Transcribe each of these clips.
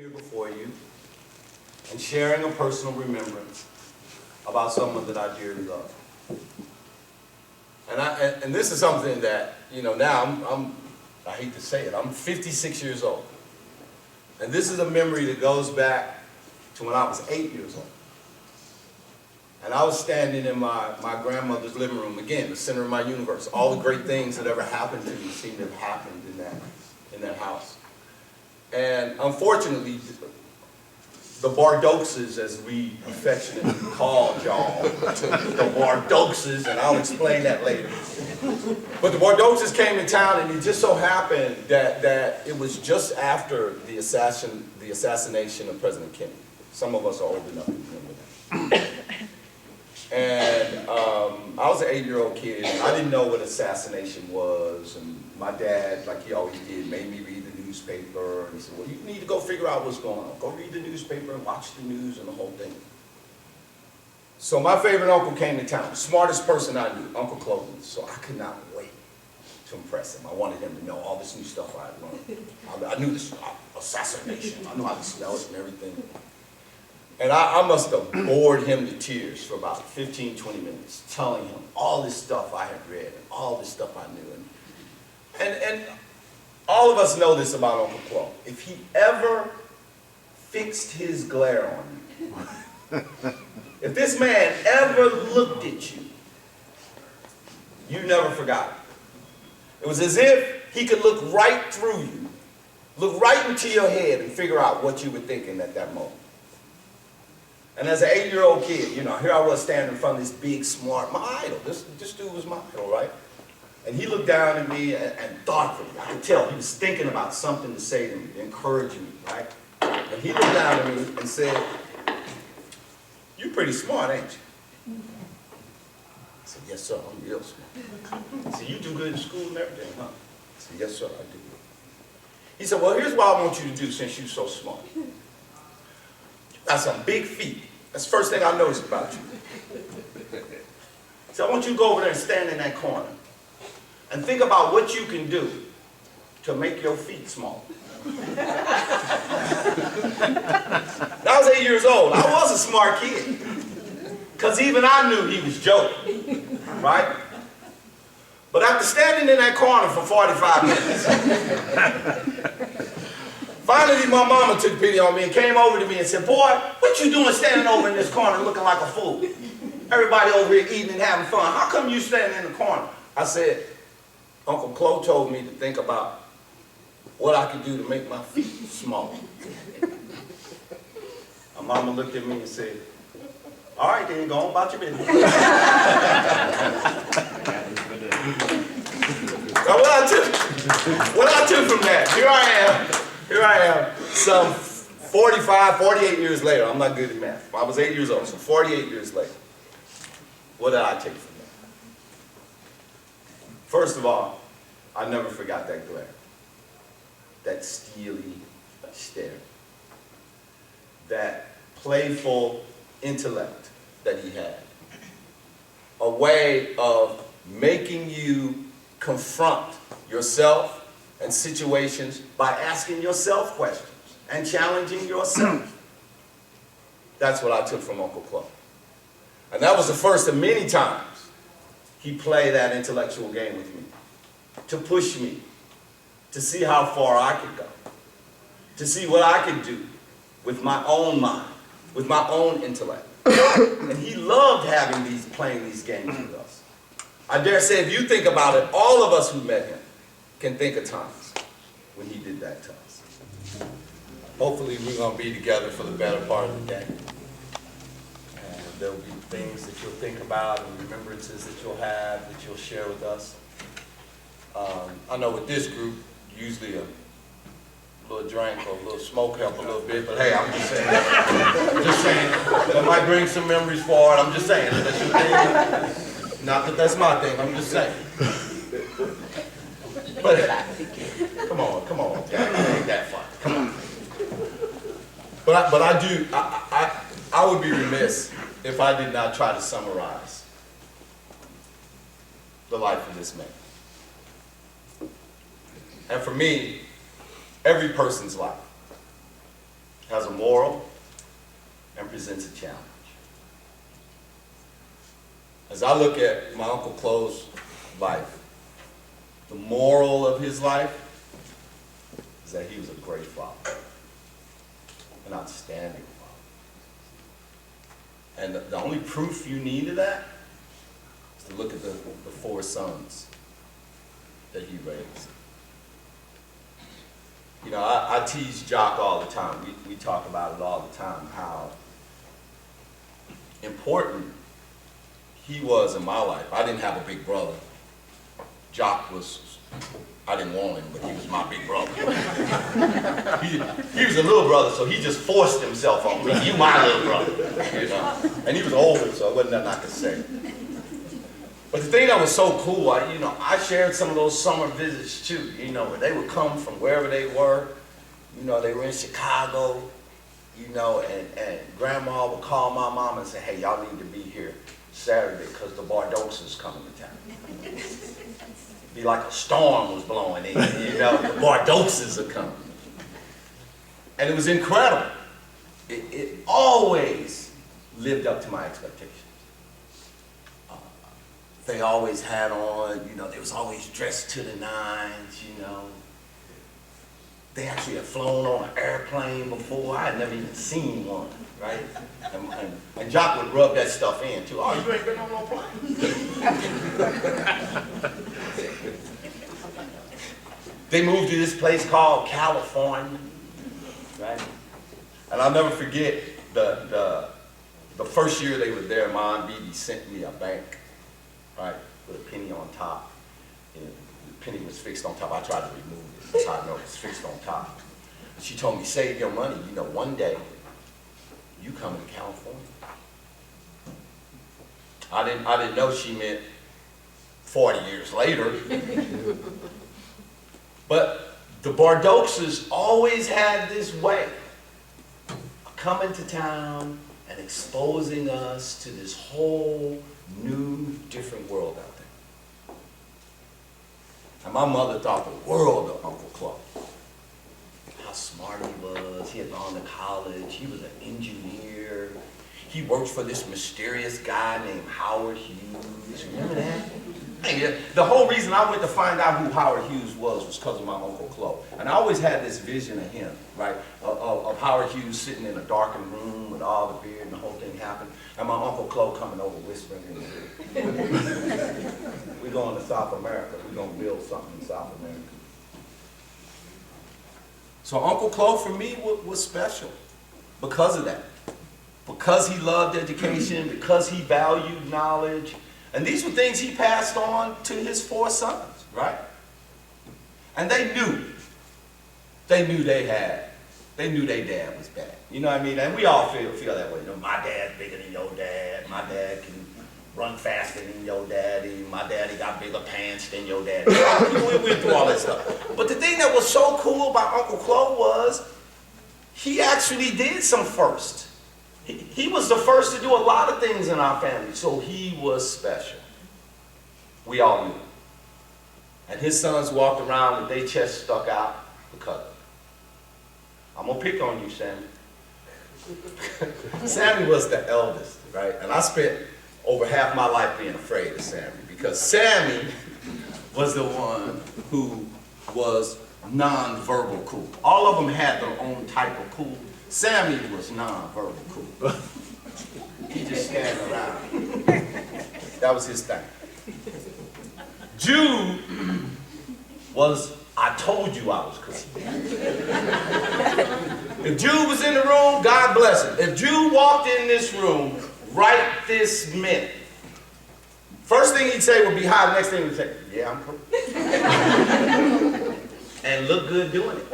here before you and sharing a personal remembrance about someone that I dearly love. And this is something that, now I hate to say it, I'm 56 years old. And this is a memory that goes back to when I was 8 years old. And I was standing in my grandmother's living room, again, the center of my universe. All the great things that ever happened to me seem to have happened in that house. And unfortunately, the Bordeauxes, as we affectionately call y'all, the Bordeauxes, and I'll explain that later. But the Bordeauxes came to town, and it just so happened that it was just after the assassination of President Kennedy. Some of us are old enough to remember that. And I was an 8-year-old kid, and I didn't know what assassination was, and my dad, like he always did, made me read the newspaper, and he said, well, you need to go figure out what's going on. Go read the newspaper and watch the news and the whole thing. So my favorite uncle came to town, the smartest person I knew, Uncle Clo. So I could not wait to impress him. I wanted him to know all this new stuff I had learned. I knew this assassination. I knew how to spell it and everything. And I must have bored him to tears for about 15, 20 minutes, telling him all this stuff I had read and all this stuff I knew. And all of us know this about Uncle Clo. If he ever fixed his glare on you, if this man ever looked at you, you never forgot it. It was as if he could look right through you, look right into your head and figure out what you were thinking at that moment. And as an 8-year-old kid, here I was standing in front of this big, smart, my idol. This dude was my idol, right? And he looked down at me and thoughtfully, I could tell he was thinking about something to say to me, to encourage me, right? And he looked down at me and said, "You're pretty smart, ain't you?" I said, "Yes, sir, I'm real smart." He said, "You do good in school and everything, huh?" I said, "Yes, sir, I do." He said, "Well, here's what I want you to do since you're so smart. You got some big feet. That's the first thing I noticed about you. So I want you to go over there and stand in that corner and think about what you can do to make your feet small." Now, I was 8 years old. I was a smart kid. Because even I knew he was joking. Right? But after standing in that corner for 45 minutes, finally my mama took pity on me and came over to me and said, "Boy, what you doing standing over in this corner looking like a fool? Everybody over here eating and having fun. How come you standing in the corner?" I said, "Uncle Clo told me to think about what I could do to make my feet small." My mama looked at me and said, "All right, then, go on about your business." So what I took from that, here I am, some 45, 48 years later. I'm not good at math. I was 8 years old, so 48 years later. What did I take from that? First of all, I never forgot that glare, that steely stare, that playful intellect that he had, a way of making you confront yourself and situations by asking yourself questions and challenging yourself. That's what I took from Uncle Clo. And that was the first of many times he played that intellectual game with me, to push me, to see how far I could go, to see what I could do with my own mind, with my own intellect. And he loved playing these games with us. I dare say, if you think about it, all of us who met him can think of times when he did that to us. Hopefully we're going to be together for the better part of the day. And there'll be things that you'll think about and remembrances that you'll have, that you'll share with us. I know with this group, usually a little drink or a little smoke help a little bit, but hey, I'm just saying. That might bring some memories forward. I'm just saying. That's your thing. Not that that's my thing. I'm just saying. But come on, it ain't that fun. Come on. But I would be remiss if I did not try to summarize the life of this man. And for me, every person's life has a moral, and presents a challenge. As I look at my Uncle Clo's life, the moral of his life is that he was a great father, an outstanding father. And the only proof you need of that is to look at the 4 sons that he raised. You know, I tease Jock all the time. We talk about it all the time, how important he was in my life. I didn't have a big brother. Jock was, I didn't want him, but he was my big brother. he was a little brother, so he just forced himself on me. You my little brother, you know. And he was older, so it wasn't nothing I could say. But the thing that was so cool, I shared some of those summer visits too, where they would come from wherever they were. They were in Chicago, and Grandma would call my mom and say, hey, y'all need to be here Saturday because the Bordeaux is coming to town. It'd be like a storm was blowing in, the Bordeaux are coming. And it was incredible. It always lived up to my expectations. They always had on, they was always dressed to the nines, They actually had flown on an airplane before. I had never even seen one, right? And Jock would rub that stuff in too. Oh, you ain't been on no plane. They moved to this place called California, right? And I'll never forget the first year they were there, my Aunt Dee sent me a bank, right, with a penny on top. And the penny was fixed on top. I tried to remove it. That's how I know it's fixed on top. She told me, save your money. One day, you come to California. I didn't know she meant 40 years later. But the Bordeaux's always had this way of coming to town and exposing us to this whole new, different world out there. And my mother thought the world of Uncle Clo. How smart he was. He had gone to college. He was an engineer. He worked for this mysterious guy named Howard Hughes. Remember that? The whole reason I went to find out who Howard Hughes was because of my Uncle Clo. And I always had this vision of him, right? Of Howard Hughes sitting in a darkened room with all the beard and the whole thing happened. And my Uncle Clo coming over whispering in his ear. We're going to South America. We're going to build something in South America. So Uncle Clo for me was special because of that. Because he loved education, because he valued knowledge. And these were things he passed on to his 4 sons, right? And they knew their dad was bad. You know what I mean? And we all feel that way. My dad's bigger than your dad. My dad can run faster than your daddy. My daddy got bigger pants than your daddy. We went through all that stuff. But the thing that was so cool about Uncle Clo was he actually did some first. He was the first to do a lot of things in our family, so he was special. We all knew. And his sons walked around with their chests stuck out because of it. I'm going to pick on you, Sammy. Sammy was the eldest, right? And I spent over half my life being afraid of Sammy because Sammy was the one who was non-verbal cool. All of them had their own type of cool. Sammy was non-verbal cool. He just standing around. That was his thing. Jude was, I told you I was cool. If Jude was in the room, God bless him. If Jude walked in this room right this minute, first thing he'd say would be hi, the next thing he'd say, yeah, I'm cool. And look good doing it.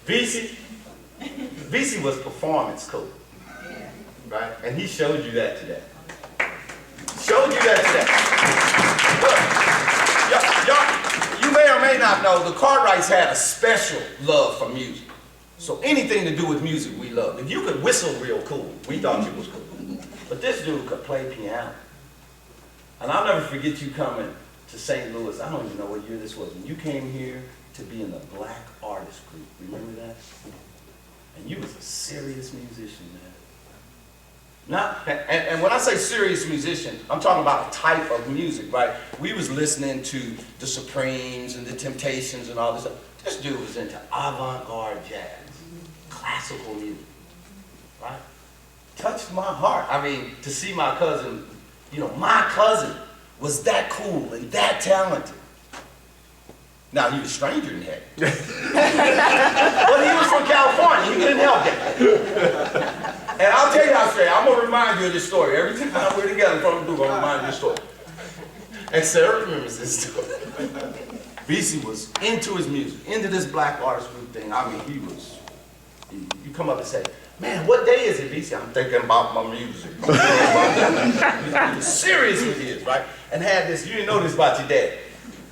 VC was performance cool, right? And he showed you that today. Showed you that today. Look, you may or may not know, the Cartwrights had a special love for music. So anything to do with music, we loved. If you could whistle real cool, we thought you was cool. But this dude could play piano. And I'll never forget you coming to St. Louis. I don't even know what year this was. When you came here to be in the Black Artist Group. Remember that? you was a serious musician, man. And when I say serious musician, I'm talking about a type of music, right? We was listening to the Supremes and the Temptations and all this stuff. This dude was into avant-garde jazz, classical music, right? Touched my heart. I mean, to see my cousin, you know, my cousin was that cool and that talented. Now, he was a stranger in heck. But he was from California. He couldn't help it. And I'll tell you how straight. I'm going to remind you of this story. Every time we're together in front of the booth, I'm going to remind you of this story. And Sarah remembers this story. BC was into his music, into this black artist group thing. I mean, you come up and say, man, what day is it, BC? I'm thinking about my music. He was serious with his, right? And had this, you didn't know this about your dad.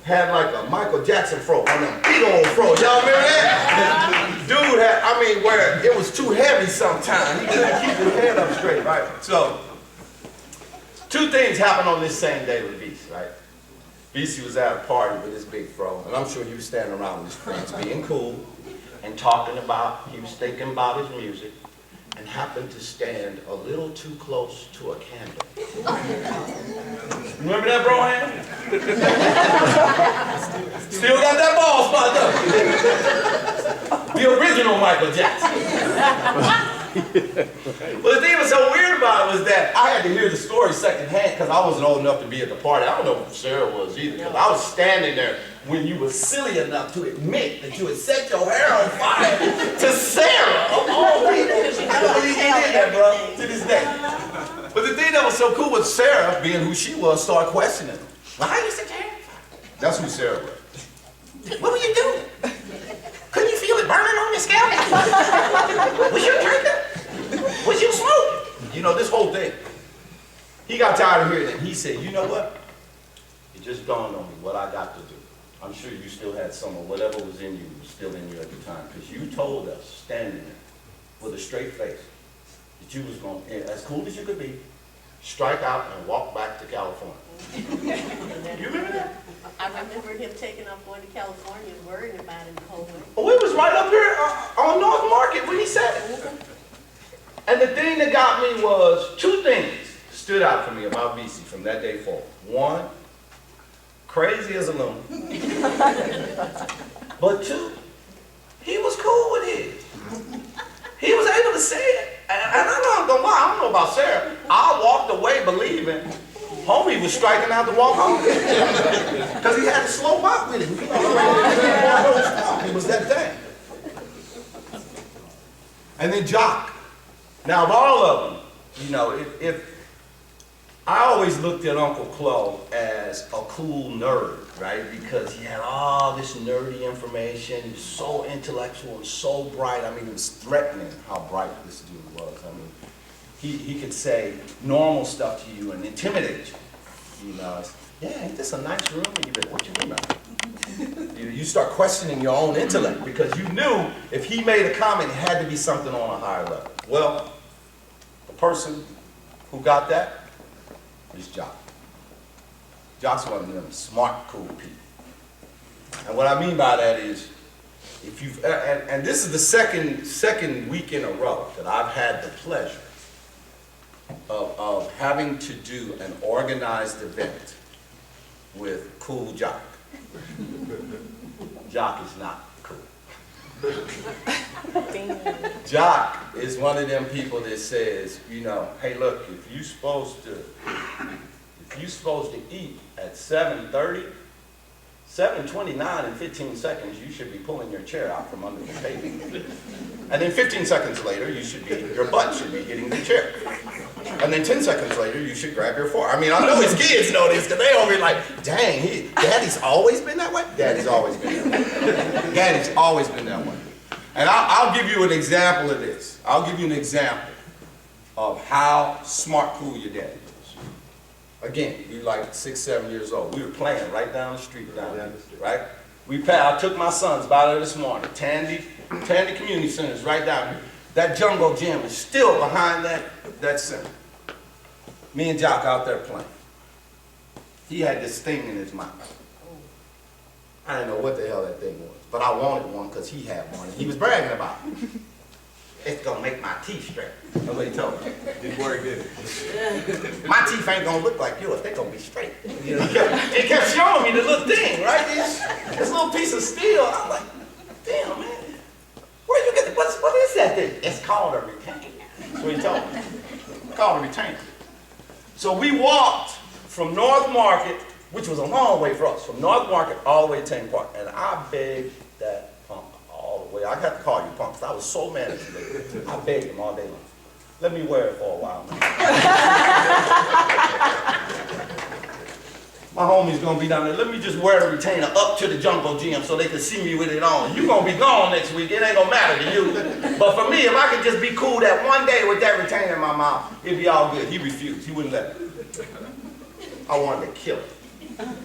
Had like a Michael Jackson fro, one of them big old fro. Y'all remember that? Dude had, I mean, where it was too heavy sometimes. He couldn't keep his head up straight, right? So, two things happened on this same day with BC, right? BC was at a party with his big fro, and I'm sure he was standing around with his friends being cool and talking about, he was thinking about his music, and happened to stand a little too close to a candle. Remember that, bro, hand? Still got that ball spot up. The original Michael Jackson. Well, the thing that was so weird about it was that I had to hear the story secondhand because I wasn't old enough to be at the party. I don't know if Sarah was either, because I was standing there when you were silly enough to admit that you had set your hair on fire to Sarah of all people. I don't believe you did that, bro, to this day. But the thing that was so cool with Sarah, being who she was, started questioning him. Well, how you set your hair on fire? That's who Sarah was. What were you doing? Couldn't you feel it burning on your scalp? Was you drinking? Was you smoking? You know, this whole thing. He got tired of hearing it. He said, you know what? It just dawned on me what I got to do. I'm sure you still had some of whatever was in you was still in you at the time. Because you told us, standing there, with a straight face, that you was going, as cool as you could be, strike out and walk back to California. You remember that? I remember him taking off going to California and worrying about it the whole way. Oh, it was right up here on North Market when he said it. And the thing that got me was, two things stood out for me about BC from that day forward. One, crazy as a loon. But two, he was cool with it. He was able to say it. And I'm not gonna lie, I don't know about Sarah. I walked away believing homie was striking out to walk home. Because he had to slow up with him. It was that thing. And then Jock. Now, of all of them, you know, if I always looked at Uncle Clo as a cool nerd, right? Because he had all this nerdy information. He was so intellectual and so bright. I mean, it was threatening how bright this dude was. I mean, he could say normal stuff to you and intimidate you. You know, yeah, ain't this a nice room? And you'd be like, what you mean by that? You start questioning your own intellect because you knew if he made a comment, it had to be something on a higher level. Well, the person who got that is Jock. Jock's one of them smart, cool people. And what I mean by that is, if you've, and this is the second week in a row that I've had the pleasure of having to do an organized event with cool Jock. Jock is not cool. Jock is one of them people that says, you know, hey look, if you're supposed to eat at 7:30, 7:29 and 15 seconds, you should be pulling your chair out from under the table. And then 15 seconds later, your butt should be hitting the chair. And then 10 seconds later, you should grab your fork. I mean, I know his kids know this, because they over here like, dang, Daddy's always been that way? Daddy's always been that way. Daddy's always been that way. And I'll give you an example of this. I'll give you an example of how smart, cool your daddy is. Again, you're like 6, 7 years old. We were playing right down the street down there, right? I took my sons by there this morning. Tandy Community Center is right down here. That Jungle Gym is still behind that center. Me and Jock out there playing. He had this thing in his mouth. I didn't know what the hell that thing was, but I wanted one because he had one. And he was bragging about it. That's what he told me. Didn't work, did it? My teeth ain't gonna look like yours. They're gonna be straight. You know, he kept showing me the little thing, right? This little piece of steel. I'm like, damn, man. Where you get what is that thing? It's called a retainer. That's what he told me. It's called a retainer. So we walked from North Market, which was a long way for us, from North Market all the way to Tame Park. And I begged that punk all the way. I got to call you punk because I was so mad at you. I begged him all day long. Let me wear it for a while, man. My homie's gonna be down there. Let me just wear the retainer up to the Jungle Gym so they can see me with it on. You gonna be gone next week. It ain't gonna matter to you. But for me, if I could just be cool that one day with that retainer in my mouth, it'd be all good. He refused. He wouldn't let me. I wanted to kill him.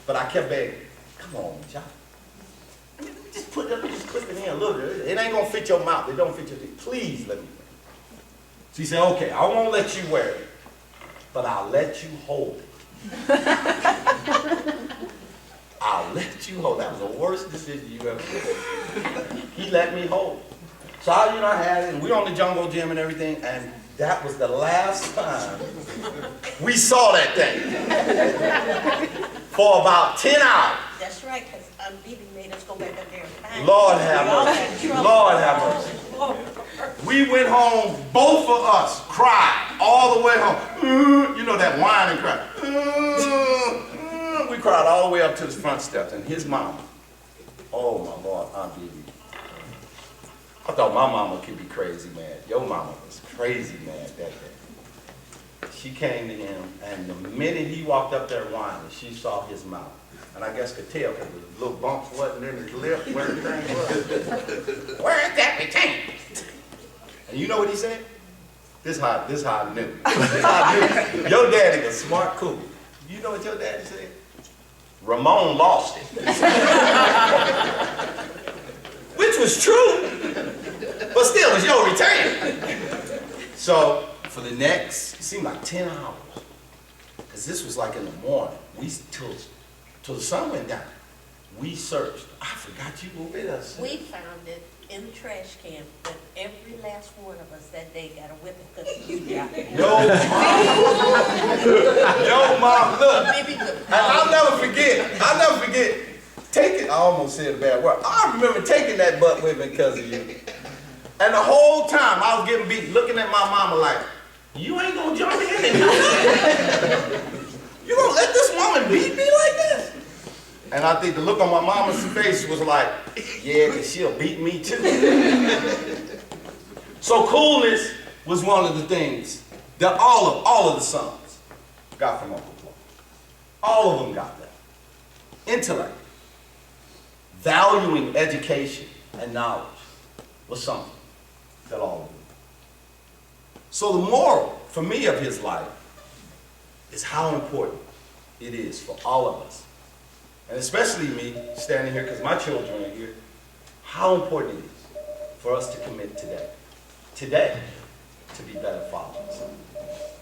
But I kept begging. Come on, John. I mean, just clip it in a little bit. It ain't gonna fit your mouth. It don't fit your teeth. Please let me wear it. She said, okay, I won't let you wear it, but I'll let you hold it. I'll let you hold. That was the worst decision you ever made. He let me hold. So I had it, and we were on the Jungle Gym and everything, and that was the last time we saw that thing for about 10 hours. That's right, because unbeaten made us go back up there and find Lord have mercy. Lord have mercy. We went home, both of us cried all the way home. You know that whining cry. We cried all the way up to the front steps, and his mama, oh my Lord, Aunt Bibi. I thought my mama could be crazy mad. Your mama was crazy mad that day. She came to him, and the minute he walked up there whining, she saw his mouth. And I guess could tell because the little bumps wasn't in his lip where the thing was. Where is that retainer? And you know what he said? This how I knew. This how I knew. Your daddy was smart, cool. You know what your daddy said? Ramon lost it. Which was true, but still, it's your retainer. So for the next, it seemed like 10 hours, because this was like in the morning, till the sun went down, we searched. I forgot you were with us. We found it in the trash can, but every last one of us that day got a whipping because you got it. Yo, mom, look. And I'll never forget, I almost said a bad word. I remember taking that butt whipping because of you. And the whole time I was getting beat, looking at my mama like, you ain't gonna jump in and do that? You gonna let this woman beat me like this? And I think the look on my mama's face was like, yeah, because she'll beat me too. So coolness was one of the things that all of the sons got from Uncle Clo. All of them got that. Intellect, valuing education and knowledge was something that all of them. So the moral for me of his life is how important it is for all of us, and especially me standing here because my children are here, how important it is for us to commit today to be better fathers,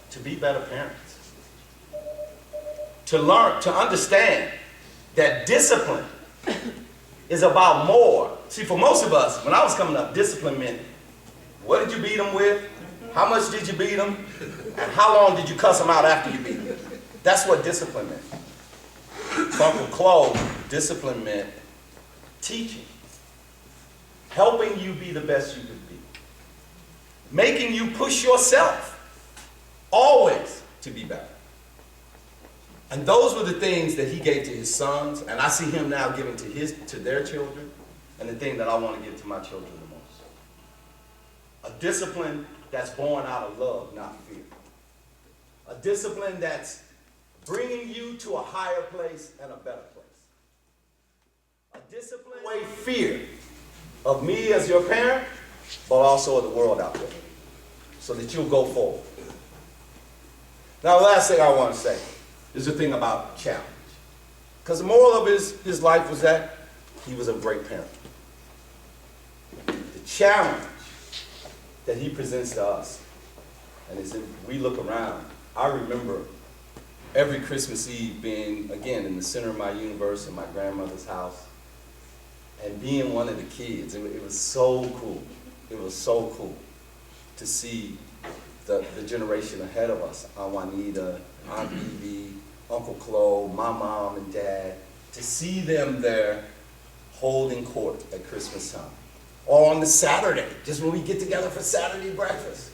to be better parents, to learn, to understand that discipline is about more. See, for most of us, when I was coming up, discipline meant, what did you beat them with? How much did you beat them? And how long did you cuss them out after you beat them? That's what discipline meant. For Uncle Clo, discipline meant teaching, helping you be the best you could be, making you push yourself always to be better. And those were the things that he gave to his sons, and I see him now giving to their children, and the thing that I want to give to my children the most. A discipline that's born out of love, not fear. A discipline that's bringing you to a higher place and a better place. A discipline away fear of me as your parent, but also of the world out there, so that you'll go forward. Now, the last thing I want to say is the thing about challenge. Because the moral of his life was that he was a great parent. The challenge that he presents to us, and as we look around, I remember every Christmas Eve being, again, in the center of my universe in my grandmother's house, and being one of the kids. It was so cool. It was so cool to see the generation ahead of us, Aunt Juanita, Aunt Evie, Uncle Clo, my mom and dad, to see them there holding court at Christmas time. Or on the Saturday, just when we get together for Saturday breakfast.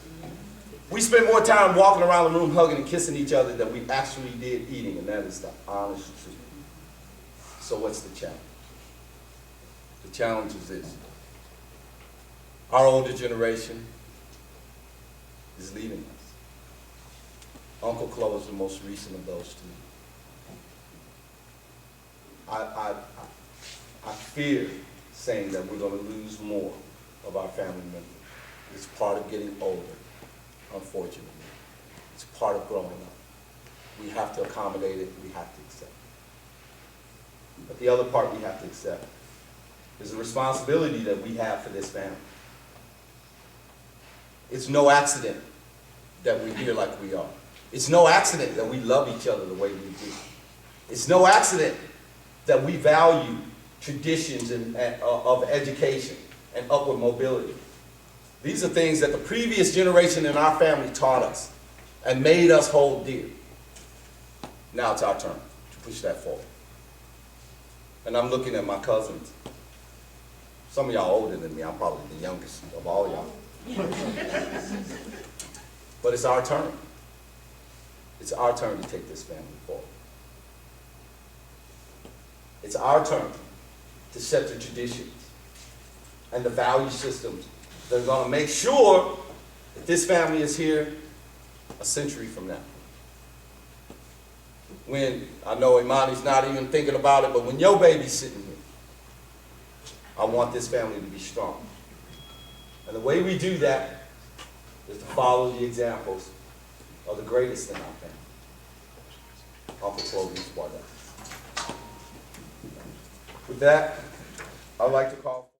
We spend more time walking around the room hugging and kissing each other than we actually did eating, and that is the honest truth. So what's the challenge? The challenge is this. Our older generation is leaving us. Uncle Clo is the most recent of those two. I fear saying that we're going to lose more of our family members. It's part of getting older, unfortunately. It's part of growing up. We have to accommodate it, we have to accept it. But the other part we have to accept is the responsibility that we have for this family. It's no accident that we're here like we are. It's no accident that we love each other the way we do. It's no accident that we value traditions of education and upward mobility. These are things that the previous generation in our family taught us and made us hold dear. Now it's our turn to push that forward. And I'm looking at my cousins. Some of y'all older than me. I'm probably the youngest of all y'all. But it's our turn. It's our turn to take this family forward. It's our turn to set the traditions and the value systems that are going to make sure that this family is here a century from now. When, I know Imani's not even thinking about it, but when your baby's sitting here, I want this family to be strong. And the way we do that is to follow the examples of the greatest in our family, Uncle Clovis Bordeaux. With that, I'd like to call